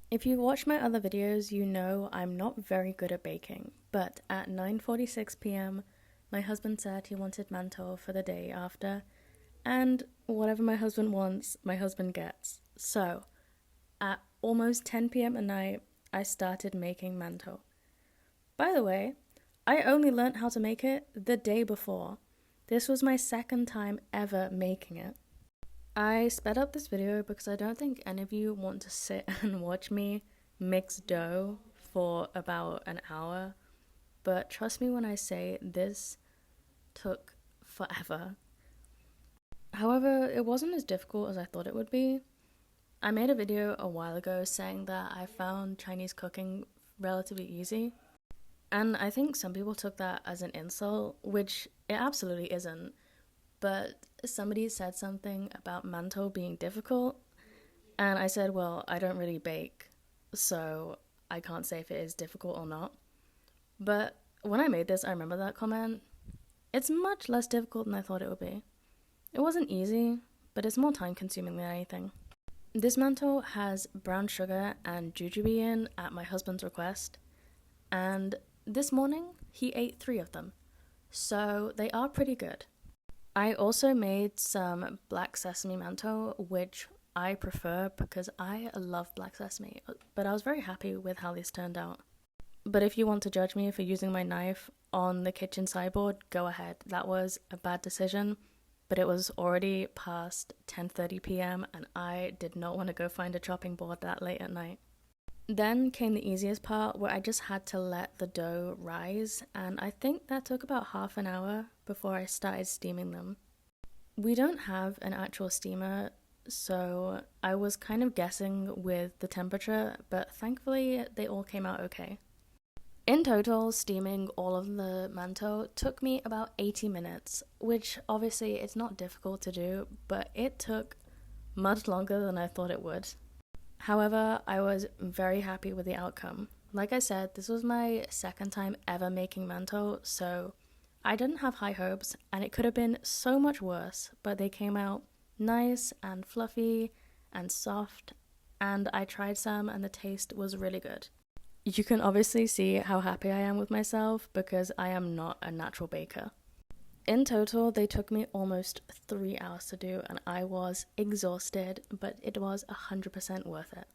If you watch my other videos, you know I'm not very good at baking, but at 9:46 p.m., my husband said he wanted mantou for the day after, and whatever my husband wants, my husband gets. So, at almost 10 p.m. at night, I started making mantou. By the way, I only learnt how to make it the day before. This was my second time ever making it. I sped up this video because I don't think any of you want to sit and watch me mix dough for about an hour, but trust me when I say this took forever. However, it wasn't as difficult as I thought it would be. I made a video a while ago saying that I found Chinese cooking relatively easy, and I think some people took that as an insult, which it absolutely isn't. But somebody said something about mantou being difficult, and I said, well, I don't really bake, so I can't say if it is difficult or not. But when I made this, I remember that comment. It's much less difficult than I thought it would be. It wasn't easy, but it's more time consuming than anything. This mantou has brown sugar and jujube in at my husband's request, and this morning he ate 3 of them, so they are pretty good. I also made some black sesame mantou, which I prefer because I love black sesame, but I was very happy with how this turned out. But if you want to judge me for using my knife on the kitchen sideboard, go ahead. That was a bad decision, but it was already past 10:30 p.m. and I did not want to go find a chopping board that late at night. Then came the easiest part where I just had to let the dough rise, and I think that took about half an hour before I started steaming them. We don't have an actual steamer, so I was kind of guessing with the temperature, but thankfully they all came out okay. In total, steaming all of the mantou took me about 80 minutes, which obviously it's not difficult to do, but it took much longer than I thought it would. However, I was very happy with the outcome. Like I said, this was my second time ever making mantou, so I didn't have high hopes, and it could have been so much worse, but they came out nice and fluffy and soft, and I tried some and the taste was really good. You can obviously see how happy I am with myself because I am not a natural baker. In total, they took me almost 3 hours to do, and I was exhausted, but it was 100% worth it.